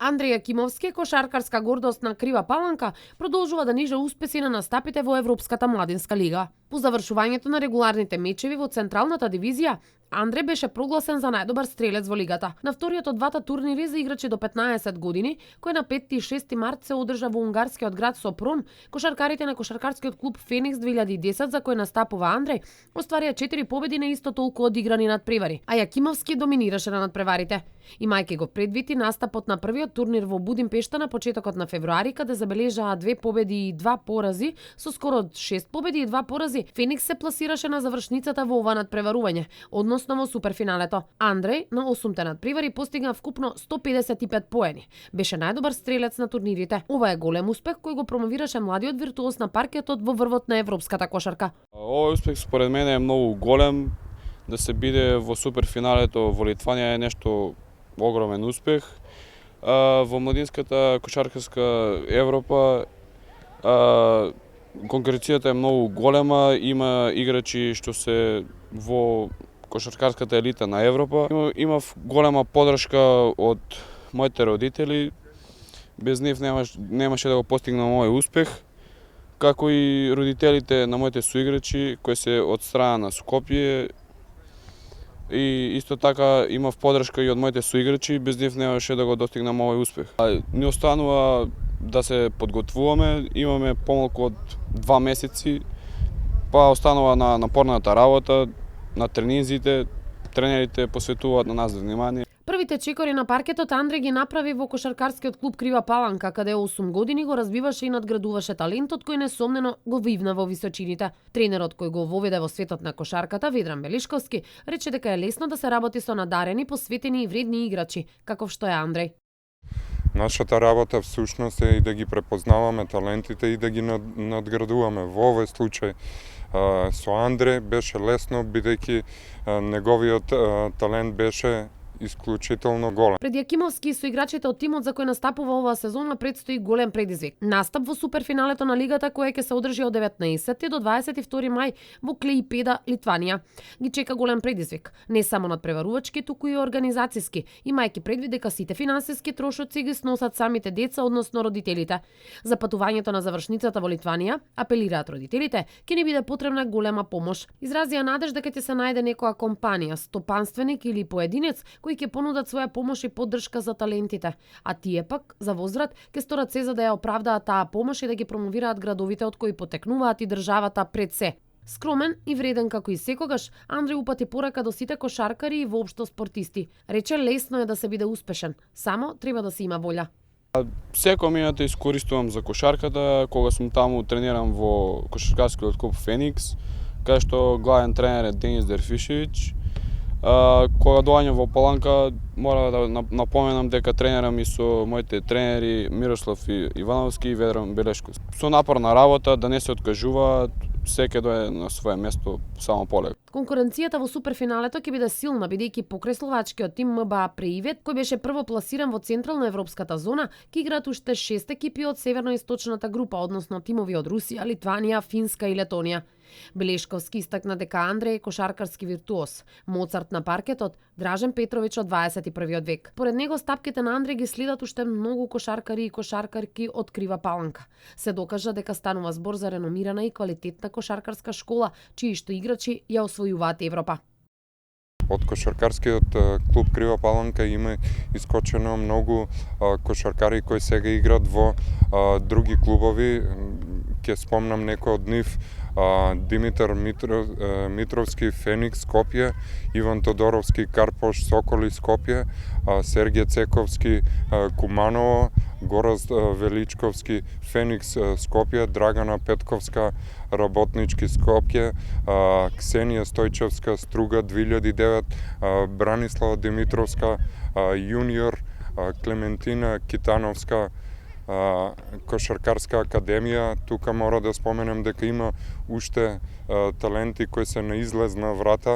Андреј Јакимовски, кошаркарска гордост на Крива Паланка, продолжува да ниже успеси на настапите во Европската младинска лига. По завршувањето на регуларните мечеви во Централната дивизија, Андре беше прогласен за најдобар стрелец во лигата. На вториот од двата турнири за играчи до 15 години, кој на 5 и 6 март се одржа во унгарскиот град Сопрон, кошаркарите на кошаркарскиот клуб Феникс 2010, за кој настапува Андреј, остварија 4 победи на исто толку одиграни надпревари, а Јакимовски доминираше на надпреварите. Имајќи го предвид и настапот на првиот турнир во Будимпешта на почетокот на февруари, каде забележаа 2 победи и 2 порази, со скоро 6 победи и 2 порази, Феникс се пласираше на завршницата во ова надпреварување, односно во суперфиналето. Андреј на 8-те надпревари постигна вкупно 155 поени. Беше најдобар стрелец на турнирите. Ова е голем успех кој го промовираше младиот виртуоз на паркетот во врвот на европската кошарка. Овој успех според мене е многу голем. Да се биде во суперфиналето во Литванија е нешто огромен успех. Во младинската кошаркарска Европа конкуренцијата е многу голема, има играчи што се во кошаркарската елита на Европа. Имав голема поддршка од моите родители. Без нив немаше да го постигнам овој успех, како и родителите на моите соиграчи кои се од страна на Скопје. И исто така имав поддршка и од моите соиграчи, без нив немаше да го достигнам овој успех. Ни останува да се подготвуваме, имаме помалку од 2 месеци, па останува на напорната работа, на тренинзите, тренерите посветуваат на нас внимание. Првите чекори на паркетот Андре ги направи во кошаркарскиот клуб Крива Паланка, каде 8 години го развиваше и надградуваше талентот кој несомнено го вивна во височините. Тренерот кој го воведе во светот на кошарката, Ведран Белишковски, рече дека е лесно да се работи со надарени, посветени и вредни играчи, каков што е Андреј. Нашата работа всушност е и да ги препознаваме талентите и да ги надградуваме. Во овој случај со Андре беше лесно, бидејќи неговиот талент беше исклучително голем. Пред Јакимовски и соиграчите од тимот за кој настапува оваа сезона предстои голем предизвик. Настап во суперфиналето на лигата која ќе се одржи од 19 до 22 мај во Клеипеда, Литванија. Ги чека голем предизвик, не само надпреварувачки, туку и организацијски, имајќи предвид дека сите финансиски трошоци ги сносат самите деца, односно родителите. За патувањето на завршницата во Литванија, апелираат родителите, ќе ни биде потребна голема помош. Изразија надеж дека ќе се најде некоја компанија, стопанственик или поединец кои ќе понудат своја помош и поддршка за талентите, а тие пак за возврат ќе сторат се за да ја оправдаат таа помош и да ги промовираат градовите од кои потекнуваат и државата пред се. Скромен и вреден како и секогаш, Андреј упати порака до сите кошаркари и воопшто спортисти. Рече лесно е да се биде успешен, само треба да се има волја. Секој минута искористувам за кошарката, кога сум таму тренирам во кошаркарскиот клуб Феникс, каде што главен тренер е Денис Дерфишевич. Кога доаѓам во Паланка, мора да напоменам дека тренирам и со моите тренери Мирослав Ивановски и Ведран Белешковски. Со напорна работа, да не се откажуваат, секој дое на свое место само полек. Конкуренцијата во суперфиналето ќе биде силна, бидејќи покрај словачкиот тим МБА Преивет, кој беше прво пласиран во централна европската зона, ќе играат уште 6 екипи од северно-источната група, односно тимови од Русија, Литванија, Финска и Летонија. Белешковски истакна дека Андреј е кошаркарски виртуоз, Моцарт на паркетот, Дражен Петрович од 21 век. Поред него стапките на Андреј ги следат уште многу кошаркари и кошаркарки од Крива Паланка. Се докажа дека станува збор за реномирана и квалитетна кошаркарска школа, чии што играчи ја освојуваат Европа. Од кошаркарскиот клуб Крива Паланка има искочено многу кошаркари кои сега играат во други клубови. Ќе спомнам некој од нив: Димитар Митровски, Феникс, Скопје, Иван Тодоровски, Карпош, Соколи, Скопје, Сергеј Цековски, Куманово, Гораз Величковски, Феникс, Скопје, Драгана Петковска, Работнички, Скопје, Ксенија Стојчевска, Струга 2009, Бранислава Димитровска, Јуниор, Клементина Китановска, Кошаркарска академија. Тука мора да споменем дека има уште таленти кои се на излезна врата,